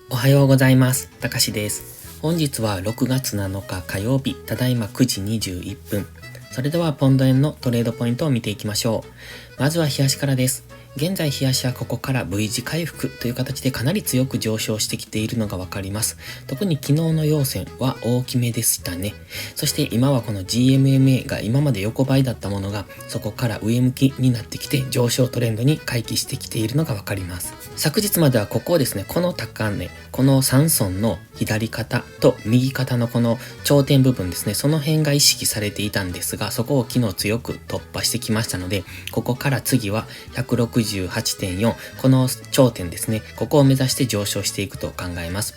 おはようございます。たかしです。本日は6月7日火曜日、ただいま9時21分。それではポンド円のトレードポイントを見ていきましょう。まずは冷やしからです。現在冷やしはここから V 字回復という形でかなり強く上昇してきているのがわかります。特に昨日の陽線は大きめでしたね。そして今はこの GMMA が今まで横ばいだったものがそこから上向きになってきて上昇トレンドに回帰してきているのがわかります。昨日まではここをですね、この高値、この3損の左肩と右肩のこの頂点部分ですね、その辺が意識されていたんですが、そこを昨日強く突破してきましたので、ここから次は 168.4 この頂点ですね、ここを目指して上昇していくと考えます。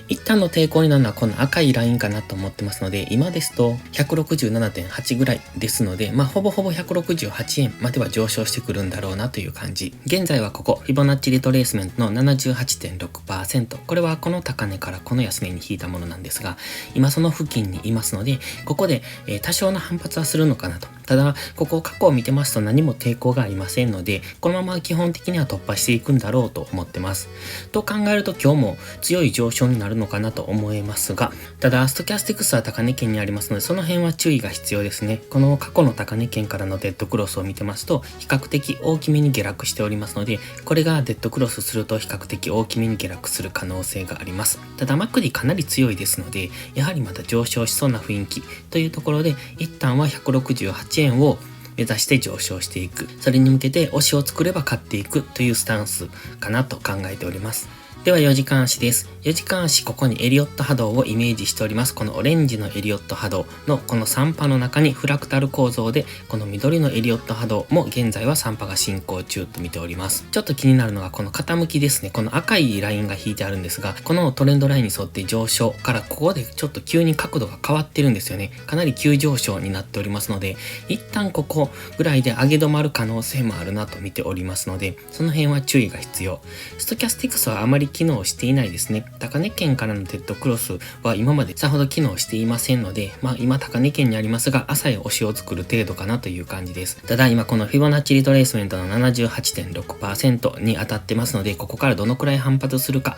一旦の抵抗になるのはこの赤いラインかなと思ってますので、今ですと 167.8 ぐらいですので、ほぼほぼ168円までは上昇してくるんだろうなという感じ。現在はここ、フィボナッチリトレースメントの 78.6%。これはこの高値からこの安値に引いたものなんですが、今その付近にいますので、ここで多少の反発はするのかなと。ただ、ここ過去を見てますと何も抵抗がありませんので、このまま基本的には突破していくんだろうと思ってます。と考えると今日も強い上昇になるのかなと思いますが、ただストキャスティクスは高値圏にありますので、その辺は注意が必要ですね。この過去の高値圏からのデッドクロスを見てますと、比較的大きめに下落しておりますので、これがデッドクロスすると比較的大きめに下落する可能性があります。ただマクディかなり強いですので、やはりまた上昇しそうな雰囲気というところで、一旦は168円を目指して上昇していく。それに向けて押しを作れば買っていくというスタンスかなと考えております。では4時間足です。4時間足、ここにエリオット波動をイメージしております。このオレンジのエリオット波動のこの3波の中にフラクタル構造で、この緑のエリオット波動も現在は3波が進行中と見ております。ちょっと気になるのがこの傾きですね。この赤いラインが引いてあるんですが、このトレンドラインに沿って上昇からここでちょっと急に角度が変わってるんですよね。かなり急上昇になっておりますので、一旦ここぐらいで上げ止まる可能性もあるなと見ておりますので、その辺は注意が必要。ストキャスティクスはあまり機能していないですね。高値圏からのデッドクロスは今までさほど機能していませんので、今高値圏にありますが、朝へ押しを作る程度かなという感じです。ただ今このフィボナッチリトレースメントの 78.6% に当たってますので、ここからどのくらい反発するか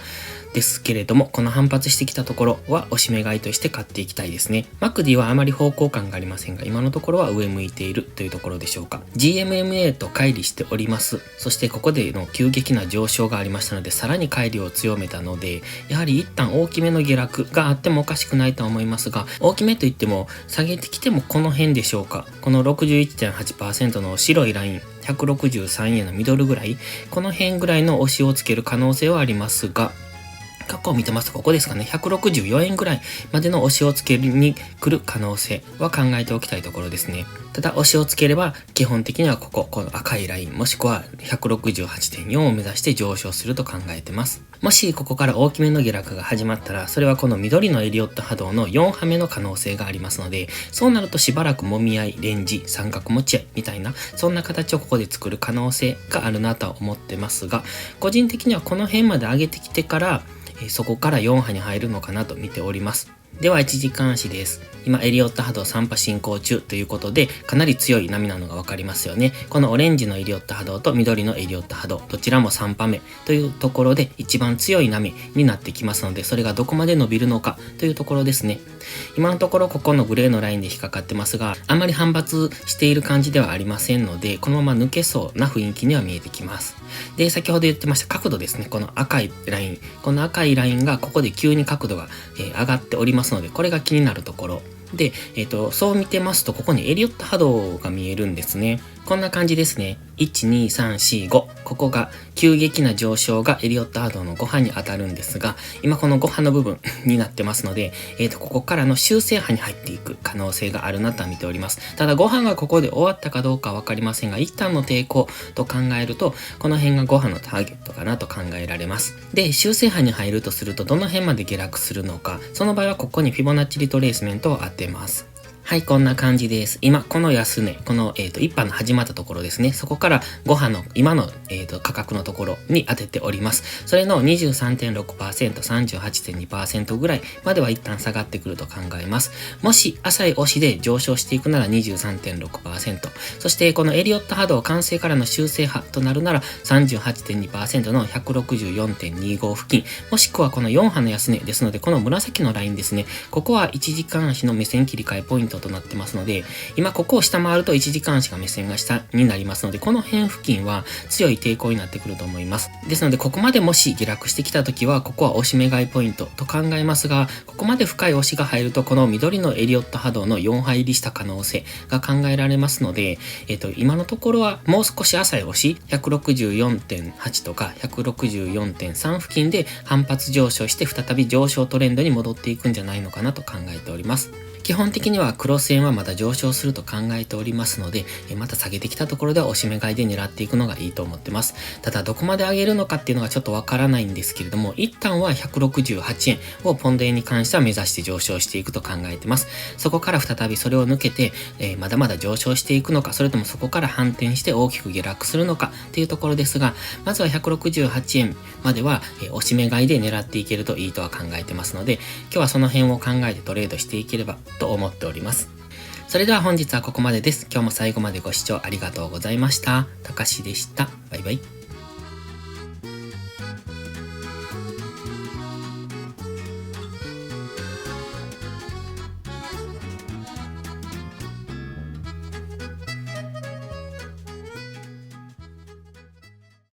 ですけれども、この反発してきたところは押し目買いとして買っていきたいですね。マクディはあまり方向感がありませんが、今のところは上向いているというところでしょうか。GMMA と乖離しております。そしてここでの急激な上昇がありましたので、さらに乖離を強めたので、やはり一旦大きめの下落があってもおかしくないとは思いますが、大きめといっても下げてきてもこの辺でしょうか。この 61.8% の白いライン、163円のミドルぐらい、この辺ぐらいの押しをつける可能性はありますが、過去を見てますとここですかね、164円ぐらいまでの押しをつけに来る可能性は考えておきたいところですね。ただ押しをつければ基本的にはこの赤いラインもしくは 168.4 を目指して上昇すると考えてます。もしここから大きめの下落が始まったら、それはこの緑のエリオット波動の4波目の可能性がありますので、そうなるとしばらくもみ合い、レンジ、三角持ち合いみたいな、そんな形をここで作る可能性があるなとは思ってますが、個人的にはこの辺まで上げてきてからそこから4波に入るのかなと見ております。では1時間足です。今エリオット波動3波進行中ということで、かなり強い波なのがわかりますよね。このオレンジのエリオット波動と緑のエリオット波動、どちらも3波目というところで一番強い波になってきますので、それがどこまで伸びるのかというところですね。今のところここのグレーのラインで引っかかってますが、あまり反発している感じではありませんので、このまま抜けそうな雰囲気には見えてきます。で、先ほど言ってました角度ですね。この赤いライン、この赤いラインがここで急に角度が上がっておりますので、これが気になるところで、そう見てますと、ここにエリオット波動が見えるんですね。こんな感じですね。1、2、3、4、5。ここが急激な上昇がエリオット波動の5波に当たるんですが、今この5波の部分になってますので、ここからの修正波に入っていく可能性があるなとは見ております。ただ5波がここで終わったかどうかはわかりませんが、一旦の抵抗と考えると、この辺が5波のターゲットかなと考えられます。で、修正波に入るとすると、どの辺まで下落するのか、その場合はここにフィボナッチリトレースメントを当てます。はい、こんな感じです。今、この安値、この、1波の始まったところですね。そこから5波の今の、価格のところに当てております。それの 23.6%、38.2% ぐらいまでは一旦下がってくると考えます。もし、浅い押しで上昇していくなら 23.6%。そして、このエリオット波動完成からの修正波となるなら 38.2% の 164.25 付近、もしくはこの4波の安値ですので、この紫のラインですね。ここは1時間足の目線切り替えポイントとなってますので、今ここを下回ると1時間しか目線が下になりますので、この辺付近は強い抵抗になってくると思います。ですので、ここまでもし下落してきた時は、ここは押し目買いポイントと考えますが、ここまで深い押しが入ると、この緑のエリオット波動の4波入りした可能性が考えられますので、今のところはもう少し浅い押し、164.8 とか 164.3 付近で反発上昇して再び上昇トレンドに戻っていくんじゃないのかなと考えております。基本的にはクロス円はまだ上昇すると考えておりますので、また下げてきたところでは押し目買いで狙っていくのがいいと思ってます。ただどこまで上げるのかっていうのがちょっとわからないんですけれども、一旦は168円をポンド円に関しては目指して上昇していくと考えてます。そこから再びそれを抜けて、まだまだ上昇していくのか、それともそこから反転して大きく下落するのかっていうところですが、まずは168円までは、押し目買いで狙っていけるといいとは考えてますので、今日はその辺を考えてトレードしていければと思っております。それでは本日はここまでです。今日も最後までご視聴ありがとうございました。たかしでした。バイバイ。